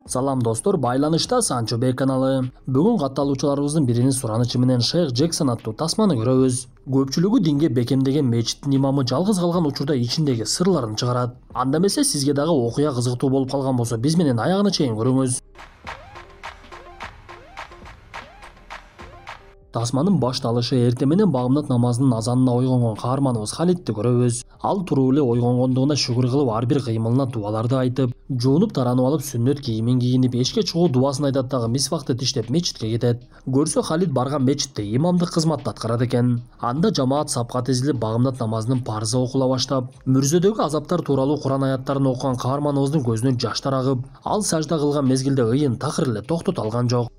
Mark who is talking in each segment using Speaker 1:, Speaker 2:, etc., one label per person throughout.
Speaker 1: Салам достор, байланышта Санчо Бей каналы. Бүгүн катталуучуларыбыздын биринин суранычы менен Шейх Джексон аттуу тасманы көрөбүз. Көпчүлүгү динге бекемдеген мечиттин имамы жалгыз калган учурда ичиндеги сырларын чыгарат. Анда эмесе сизге дагы окуя кызыктуу болуп калган болсо, биз менен аягына чейин көрүңүз. Тасманын башталышы эртең менен багымдат намазынын азанына ойгонгон каарманыбыз Халидти көрөбүз. Ал туруп эле ойгонгондугуна шүгүр кылып, ар бир кыймылына дуаларды айтып, жуунуп таранып алып, сүннөт кийимин кийинип, эшикке чыгуу дуасын айтат дагы мисвакты тиштеп мечитке кетет. Көрсө Халид барган мечитте имамдык кызматты аткарат экен. Анда жамаат сапка тизилип, багымдат намазынын парызы окула баштап, мүрзөдөгү азаптар тууралуу Куран аяттарын окуган каарманыбыздын көзүнөн жаштар агып, ал сажда кылган мезгилде ыйын такыр эле токтото алган жок.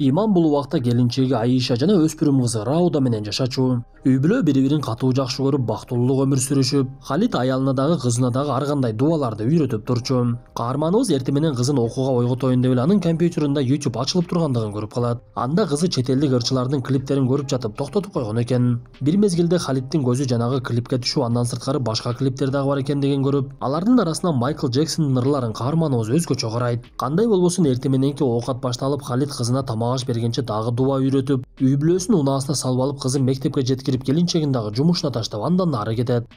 Speaker 1: Имам бул убакта келинчеги Аиша жана өспүрүм кызы Рауда менен жашачу. Үй бүлө бири-бирин катуу жакшы көрүп, бактылуулук өмүр сүрүшүп, Халид аялына дагы кызына дагы ар кандай дуаларды үйрөтүп турчу. Каарманыбыз эртең менен кызын окууга ойготоюн деп эле анын компьютеринде YouTube ачылып тургандыгын көрүп калат. Анда кызы чет элдик ырчылардын клиптерин көрүп жатып токтотуп койгон экен. Бир мезгилде Халиддин көзү жанагы клипке түшүп, андан сырткары башка клиптер дагы бар экендигин көрүп, алардын арасынан Майкл Джексондун ырларын каарманыбыз өзгөчө карайт. Кандай болбосун эртең мененки оокат башталып, Халид кызына тамак аш бергенче дагы дуа үйрөтүп, үй бүлөсүнүн унаасына салып алып, кызын мектепке жеткирип, келинчегин дагы жумушуна таштап, андан ары кетет.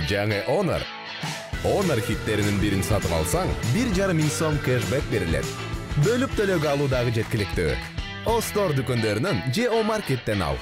Speaker 2: Жаңы Honor хиттеринин бирин сатып алсаң, 1,5 миң сом кэшбэк берилет. Бөлүп төлөөгө алуу дагы жеткиликтүү. Остор дүкөндөрүнөн же О-маркеттен ал.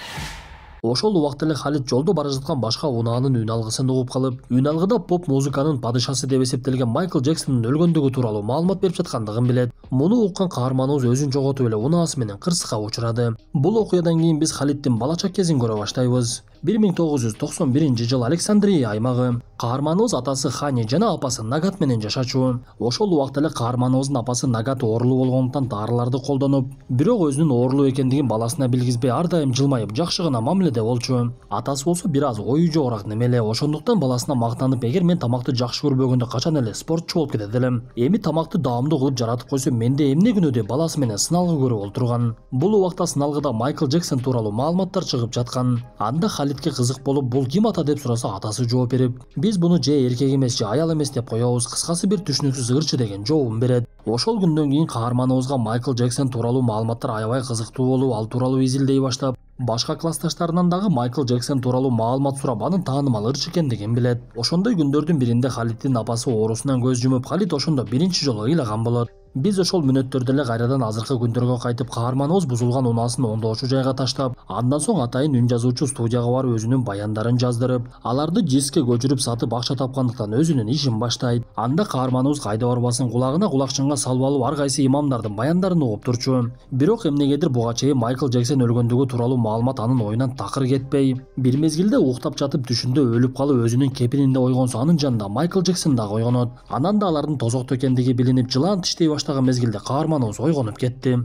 Speaker 1: Ошол убакта эле Халид жолдо бара жаткан башка унаанын үн алгысын угуп калып, үн алгыда поп музыканын падышасы деп эсептелген Майкл Джексондун өлгөндүгү тууралуу маалымат берип жаткандыгын билет. Муну уккан каарманыбыз өзүн жоготуп эле унаасы менен кырсыкка учурады. Бул окуядан кийин биз Халиддин балачак кезин көрө баштайбыз. 1991 жыл Александрия аймагы. Каарманыбыз атасы Хани жана апасы Нагат менен жашачу. Ошол убакта эле каарманыбыздын апасы Нагат оорулуу болгондуктан дарыларды колдонуп, бирок өзүнүн оорулуу экендигин баласына билгизбей, ар дайым жылмайып, жакшы гана мамиледе болчу. Атасы болсо бир аз ою жоораак немеле, ошондуктан баласына мактанып, эгер мен тамакты жакшы көрбөгөндө качан эле спортчу болуп кетет элем. Эми тамакты даамдуу кылып жаратып койсо, менде эмне күнөө деп баласы менен сыналгы көрүп олтурган. Бул убакта сыналгыда Майкл Джексон тууралуу маалыматтар чыгып жаткан. Анда Халидке кызык болуп, бул ким ата деп сураса, атасы жооп берип, биз буну же эркек эмес, же аял эмес деп коебуз, кыскасы бир түшүнүксүз ырчы деген жообун берет. Ошол күндөн кийин каарманыбызга Майкл Джексон тууралуу маалыматтар аябай кызыктуу болуп, ал тууралуу изилдей баштап, башка классташтарынан дагы Майкл Джексон тууралуу маалымат сурап, анын таанымал ырчы экендигин билет. Ошондой күндөрдүн биринде Халиддин апасы оорусунан көз жумуп, Халид ошондо биринчи жолу ыйлаган болот. Биз ошол мүнөттөрдө эле кайрадан азыркы күндөргө кайтып, каарманыбыз бузулган унаасын оңдоочу жайга таштап, андан соң атайын үн жазуучу студияга барып өзүнүн баяндарын жаздырып, аларды дискке көчүрүп сатып акча тапкандыктан өзүнүн ишин баштайт. Анда каарманыбыз кайда барбасын, кулагына кулакчынга салып алып, ар кайсы имамдардын баяндарын угуп турчу. Бирок эмнегедир буга чейин Майкл Джексон өлгөндүгү тууралуу маалымат анын оюнан такыр кетпей, бир мезгилде уктап жатып түшүндө өлүп калып өзүнүн кепининде ойгонсо, анын жанында Майкл Джексон дагы ойгонот. Анан да алардын тозоктуу экендиги билинип, жылан тиштей баштаган мезгилде каарманыбыз ойгонуп кетти.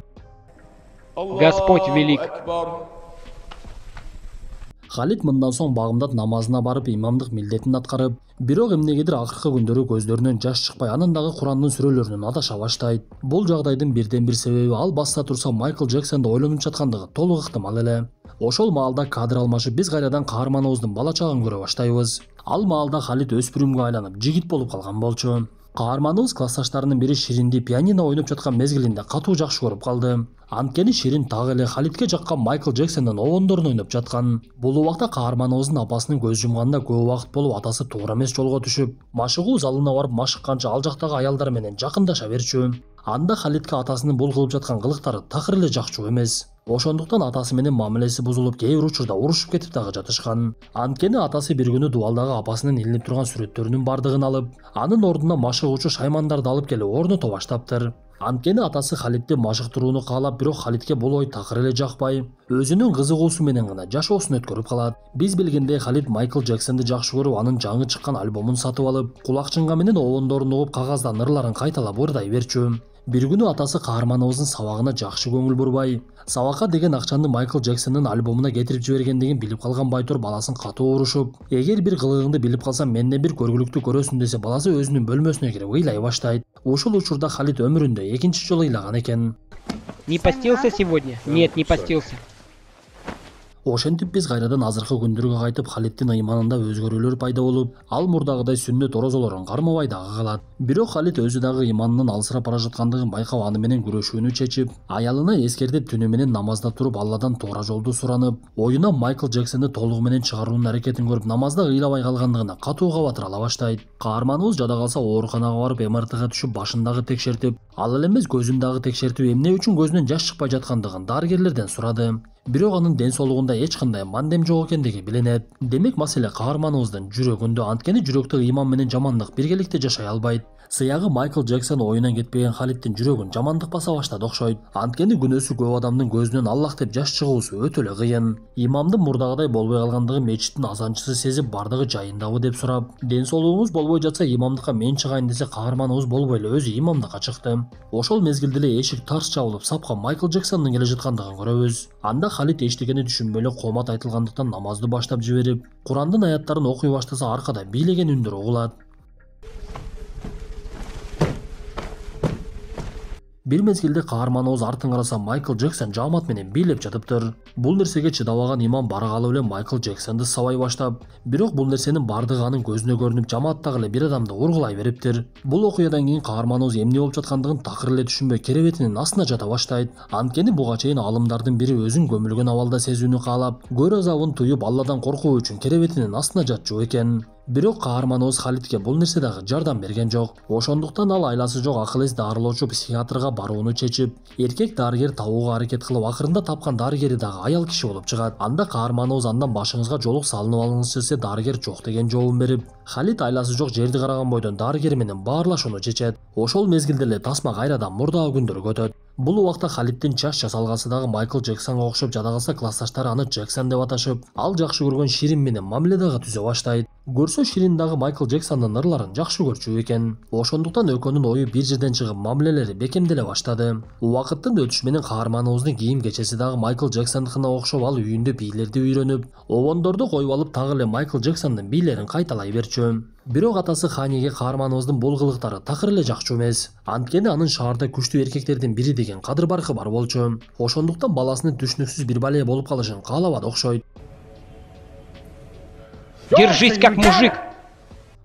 Speaker 3: Господь велик.
Speaker 1: Халид мындан соң багымдат намазына барып, имамдык милдетин аткарып, бирок эмнегедир акыркы күндөрү көздөрүнөн жаш чыкпай, анын дагы Курандын сүрөлөрүнөн адаша баштайт. Бул жагдайдын бирден бир себеби, ал басса турса Майкл Джексонду ойлонуп жаткандыгы толук ыктымал эле. Ошол маалда кадр алмашып, биз кайрадан каарманыбыздын балачагын көрө баштайбыз. Ал маалда Халид өспүрүмгө айланып, жигит болуп калган болчу. Каарманыбыз классташтарынын бири Ширинди пианино ойноп жаткан мезгилинде катуу жакшы көрүп калды. Анткени Ширин так эле Халидке жаккан Майкл Джексондун обондорун ойноп жаткан. Бул убакта каарманыбыздын апасынын көз жумганына көп убакыт болуп, атасы туура эмес жолго түшүп, машыгуу залына барып машыкканча ал жактагы аялдар менен жакындаша берчү. Анда Халидке атасынын бул кылып жаткан кылыктары такыр эле жакчу эмес. Ошондуктан атасы менен мамилеси бузулуп, кээ бир учурда урушуп кетип дагы жатышкан. Анткени атасы бир күнү дубалдагы апасынын илинип турган сүрөттөрүнүн бардыгын алып, анын ордуна машыгуучу шаймандарды алып келип орното баштаптыр. Анткени атасы Халидди машыктырууну каалап, бирок Халидке бул ой такыр эле жакпай, өзүнүн кызыгуусу менен гана жашоосун өткөрүп калат. Биз билгендей, Халид Майкл Джексонду жакшы көрүп, анын жаңы чыккан альбомун сатып алып, кулакчынга менен обондорун угуп, кагаздан ырларын кайталап ырдай берчү. Бир күнү атасы каарманыбыздын сабагына жакшы көңүл бурбай, сабакка деген акчаны Майкл Джексондун альбомуна кетирип жибергендигин билип калган байтур баласын катуу урушуп, эгер бир кылыгыңды билип калсам, менден бир көргүлүктү көрөсүн десе, баласы өзүнүн бөлмөсүнө кирип ыйлай баштайт. Ушул учурда Халид өмүрүндө экинчи жолу ыйлаган экен.
Speaker 3: Не постился сегодня? Нет, не постился.
Speaker 1: Ошентип биз кайрадан азыркы күндөргө кайтып, Халидтин ыйманында өзгөрүүлөр пайда болуп, ал мурдагыдай сүннөт орозолорун кармабай дагы калат. Бирок Халид өзү дагы ыйманынын алсырап бара жаткандыгын байкап, аны менен күрөшүүнү чечип, аялына эскертип, түнү менен намазда туруп Алладан туура жолду суранып, оюна Майкл Джексонду толугу менен чыгаруунун аракетин көрүп, намазда ыйлабай калгандыгына катуу кабатырала баштайт. Каарманыбыз жада калса ооруканага барып МРТга түшүп, башындагы текшертип, ал эле эмес көзүндагы текшертип, эмне үчүн көзүнөн жаш чыкпай жаткандыгын дарыгерлерден сурады. Бирок анын ден соолугунда эч кандай мандем жок экендиги билинет. Демек маселе каарманыбыздын жүрөгүндө, анткени жүрөктө ыйман менен жамандык биргеликте жашай албайт. Сыягы Майкл Джексон оюнан кетпеген Халидтин жүрөгүн жамандык баса баштады окшойт. Анткени күнөөсү көп адамдын көзүнөн Аллах деп жаш чыгуусу өтө эле кыйын. Имамдын мурдагыдай болбой калгандыгы мечиттин азанчысы сезип, бардыгы жайындабы деп сурап, ден соолугуңуз болбой жатса имамдыкка мен чыгайын десе, каарманыбыз болбой эле өзү имамдыкка чыкты. Ошол мезгилде эле эшик тарс жабылып, сапка Майкл Джексондун келе жаткандыгын көрөбүз. Анда Халид эчтекени түшүнбөй эле коомат айтылгандыктан намазды баштап жиберип, Курандын аяттарын окуй баштаса, аркада бийлеген үндөр угулат. Бир мезгилде каарманыбыз артын караса, Майкл Джексон жаамат менен бийлеп жатыптыр. Бул нерсеге чыдабаган имам бара калып эле Майкл Джексонду сабай баштап, бирок бул нерсенин бардыгы анын көзүнө көрүнүп, жааматтагы эле бир адамды ургулай бериптир. Бул окуядан кийин каарманыбыз эмне болуп жаткандыгын такыр эле түшүнбөй, керебетинин астына жата баштайт. Анткени буга чейин алымдардын бири өзүн көмүлгөн абалда сезүүнү каалап, көр азабын туюп, Алладан коркуу үчүн керебетинин астына жатчу экен. Бирок каарманыбыз Халидке бул нерсе дагы жардам берген жок. Ошондуктан ал айласы жок акыл эс дарылоочу психиатрга барууну чечип, эркек дарыгер табууга аракет кылып, акырында тапкан дарыгери дагы аял киши болуп чыгат. Анда каарманыбыз андан башыңызга жолук салынып алыңыз десе, дарыгер жок деген жообун берип, Халид айласы жок жерди караган бойдон дарыгери менен баарлашууну чечет. Ошол мезгилде эле тасма кайрадан мурдагы күндөргө өтөт. Бул убакта Халидтин чач жасалгасы дагы Майкл Джексонго окшоп, жада калса классташтары аны Джексон деп аташып, ал жакшы көргөн Ширин менен мамиле дагы түзө баштайт. Көрсө Ширин дагы Майкл Джексондун ырларын жакшы көрчү экен. Ошондуктан экөөнүн ою бир жерден чыгып, мамилелери бекемделе баштады. Убакыттын өтүшү менен каарманыбыздын кийим кечеси дагы Майкл Джексондукуна окшоп, ал үйүндө бийлерди үйрөнүп, обондорду коюп алып, дагы эле Майкл Джексондун бийлерин кайталай берчү. Бирок атасы Ханиге каарманыбыздын бул кылыктары такыр эле жакчу эмес. Анткени анын шаарда күчтүү эркектердин бири деген кадыр баркы бар болчу. Ошондуктан баласынын түшүнүксүз бир бале болуп калышын каалабады окшойт.
Speaker 3: Держись как мужик!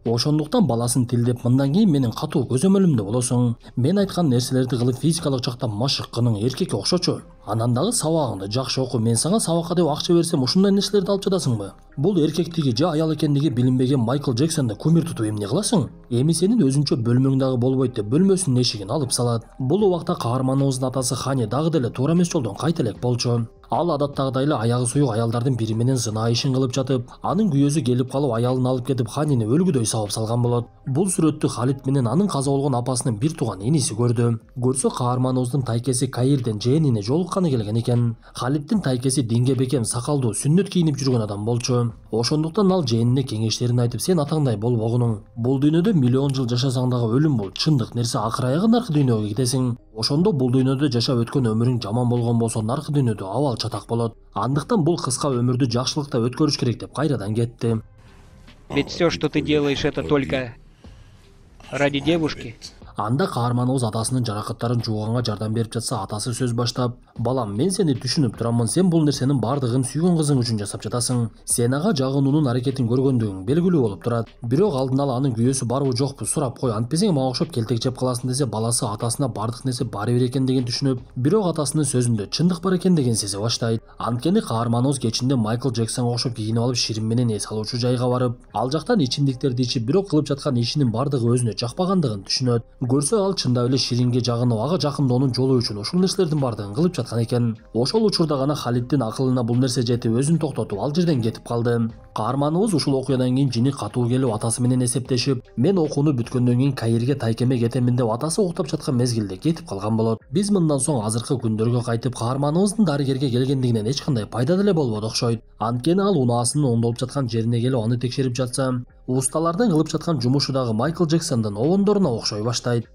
Speaker 1: Ошондуктан баласын тилдеп, мындан кийин менин катуу көзөмөлүмдө болосуң. Мен айткан нерселерди кылып, физикалык жактан машыккының эркекке окшочу. Анан дагы сабагыңды жакшы оку. Мен сага сабакка деп акча берсем, ушундай нерселерди алып жатасыңбы? Бул эркектиги же аял экендиги билинбеген Майкл Джексонду күмүр тутуп эмне кыласың? Эми сенин өзүнчө бөлмөң дагы болбойт деп бөлмөсүнүн эшигин алып салат. Бул убакта каарманыбыздын атасы Хани дагы деле туура эмес жолдон кайта элек болчу. Ал адаттагыдай эле аягы суюк аялдардын бири менен зына ишин кылып жатып, анын күйөөсү келип калып, аялын алып кетип, Ханини өлгүдөй сабап салган болот. Бул сүрөттү Халид менен анын каза болгон апасынын бир тууган иниси көрдү. Көрсө каарманыбыздын тайкеси Каирден жээнине жолукканы келген экен. Халидтин тайкеси динге бекем, сакалдуу, сүннөт кийинип жүргөн адам болчу. Ошондуктан ал жээнине кеңештерин айтып, сен атаңдай болбогунуң. Бул дүйнөдө миллион жыл жашасаң дагы өлүм бул чындык нерсе, акыр аягы наркы дүйнөгө кетесиң. Ошондо бул дүйнөдө жашап өткөн өмүрүң жаман болгон болсо, наркы дүйнөдө абал чатак болот. Андыктан бул кыска өмүрдү жакшылыкта өткөрүш керек деп кайрадан кетти.
Speaker 3: Ведь все, что ты делаешь, это только ради девушки.
Speaker 1: Анда каарманыбыз атасынын жаракаттарын жууганга жардам берип жатса, атасы сөз баштап, балам, мен сени түшүнүп турамын, сен бул нерсенин бардыгын сүйгөн кызың үчүн жасап жатасың. Сен ага жагынуунун аракетин көргөндүгүң белгилүү болуп турат. Бирок алдын ала анын күйөөсү барбы жокпу сурап кой, антпесең мага окшоп келтек жеп каласың десе, баласы атасына бардык нерсе баары бир экендигин түшүнүп, бирок атасынын сөзүндө чындык бар экендигин сезе баштайт. Анткени каарманыбыз кечинде Майкл Джексонго окшоп кийинип алып, Ширин менен эс алуучу жайга барып, ал жактан ичимдиктерди ичип, бирок кылып жаткан ишинин бардыгы өзүнө жакпагандыгын түшүнөт. Көрсө ал чындап эле Ширинге жагынып, ага жакынdoonун жолу үчүн ушул нерселердин бардыгын кылып жаткан экен. Ошол учурда гана Халиддин акылына бул нерсе жетип, өзүн токтотуп, ал жерден кетип калды. Каарманыбыз ушул окуядан кийин жини катуу келип, атасы менен эсептешип, мен окууну бүткөндөн кийин Каирге тайкеме кетемин деп атасы уктап жаткан мезгилде кетип калган болот. Биз мындан соң азыркы күндөргө кайтып, каарманыбыздын дарыгерге келгендигинен эч кандай пайда деле болбоду окшойт. Анткени ал унаасынын оңдолуп жаткан жерине келип аны текшерип жатса, усталардын кылып жаткан жумушу дагы Майкл Джексондун обондоруна окшой баштайт.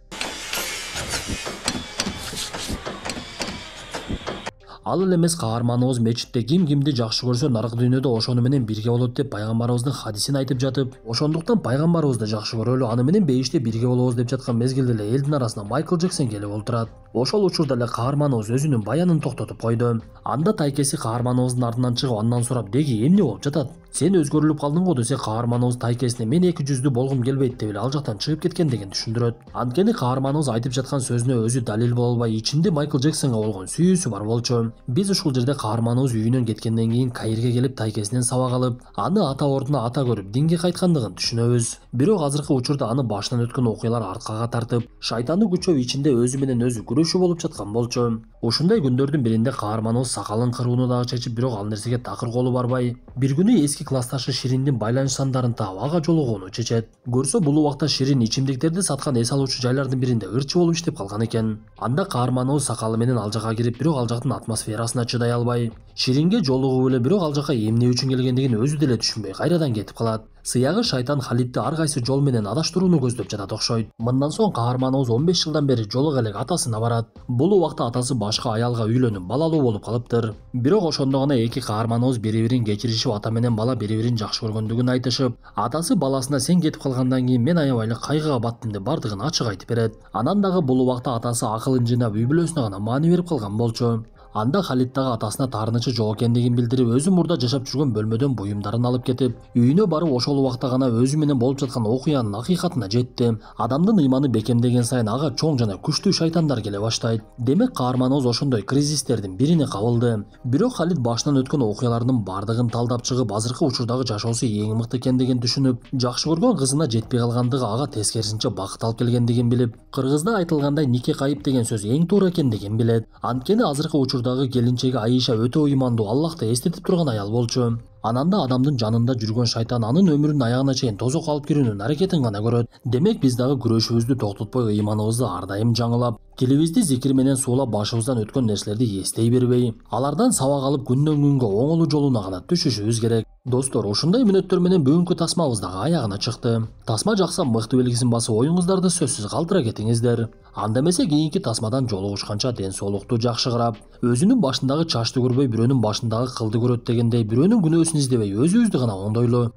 Speaker 1: Ал эле эмес каарманыбыз мечитте кимди жакшы көрсө наркы дүйнөдө ошону менен бирге болот деп пайгамбарыбыздын хадисин айтып жатып, ошондуктан пайгамбарыбызды жакшы көрөлү, аны менен бейиште бирге болобуз деп жаткан мезгилде эле элдин арасына Майкл Джексон келип олтурат. Ошол учурда эле каарманыбыз өзүнүн баянын токтотуп койду. Анда тайкеси каарманыбыздын артынан чыгып андан сурап, "Деги эмне болуп жатат? Сен өзгөрүлүп калдың го" десе, каарманыбыз тайкесине "Мен 200 болгум келбейт" деп эле ал жактан чыгып кеткен деген түшүндүрөт. Анткени каарманыбыз айтып жаткан сөзүнө өзү далил боло албай, ичинде Майкл Джексонго болгон сүйүүсү бар болчу. Биз ушул жерде каарманыбыз үйүнөн кеткенден кийин Каирге келип тайкесинен сабак алып, аны ата ордуна ата көрүп динге кайткандыгын түшүнөбүз. Бирок азыркы учурда аны башынан өткөн окуялар арткага тартып, шайтанды күчөө ичинде өзү менен өзү күрөшүү болуп жаткан болчу. Ушундай күндөрдүн биринде каарманыбыз сакалын кырууну дагы чечип, бирок ал нерсеге такыр колу барбай, бир күнү эски классташы Шириндин байланыш сандарын таап ага жолугууну чечет. Көрсө бул убакта Ширин ичимдиктерди саткан эс алуучу жайлардын биринде ырчы болуп иштеп калган экен. Анда каарманыбыз сакалы менен ал жакка кирип, бирок ал жактын атмосферасына чыдай албай, Ширинге жолугуп эле, бирок ал жакка эмне үчүн келгендигин өзү деле түшүнбөй кайрадан кетип калат. Сыягы шайтан Халидти ар кайсы жол менен адаштырууну көздөп жатат окшойт. Мындан соң каарманыбыз 15 жылдан бери жолук элек атасына барат. Бул убакта атасы башка аялга үйлөнүп, балалуу болуп калыптыр. Бирок ошондо гана эки каарманыбыз бири-бирин кечиришип, ата менен бала бири-бирин жакшы көргөндүгүн айтышып, атасы баласына "Сен кетип калгандан кийин мен аябай эле кайгыга баттым" деп бардыгын ачык айтып берет. Анан дагы бул убакта атасы акылын жыйнап, үй бүлөсүнө гана маани берип калган болчу. Анда Халид дагы атасына таарынычы жок экендигин билдирип, өзү мурда жашап жүргөн бөлмөдөн буюмдарын алып кетип, үйүнө барып ошол убакта гана өзү менен болуп жаткан окуянын акыйкатына жетти. Адамдын ыйманы бекемдеген сайын ага чоң жана күчтүү шайтандар келе баштайт. Демек каарманыбыз ошондой кризистердин бирине кабылды. Бирок Халид башынан өткөн окуялардын бардыгын талдап чыгып, азыркы учурдагы жашоосу эң мыкты экендигин түшүнүп, жакшы көргөн кызына жетпей калгандыгы ага тескерисинче бакыт алып келгендигин билип, кыргызда айтылгандай нике кайып деген сөз эң туура экендигин билет. Анткени азыркы учурдагы келинчеги Аиша өтө уймандуу, Аллахты эстетип турган аял болчу. Ананда адамдын жанында жүргөн шайтан анын өмүрүнүн аягына чейин тозок алып кирүүнүн аракетин гана көрөт. Демек биз дагы күрөшүүбүздү токтотпой, ыйманыбызды ар дайым жаңылап, тилибизди зикир менен суулап, башыбыздан өткөн нерселерди эстей бербей, алардан сабак алып күндөн күнгө оңолуу жолуна гана түшүшүбүз керек. Достор, ушундай мүнөттөр менен бүгүнкү тасмабыз дагы аягына чыкты. Тасма жакса мыкты белгисин басып, оюңуздарды сөзсүз калтыра кетиңиздер. Анда эмесе кийинки тасмадан жолугушканча ден соолукту жакшы карап, өзүнүн башындагы чачты көрбөй, бирөөнүн башындагы кылды көрөт дегендей, бирөөнүн күнөөсүн издебей, өзүбүздү гана оңдойлу.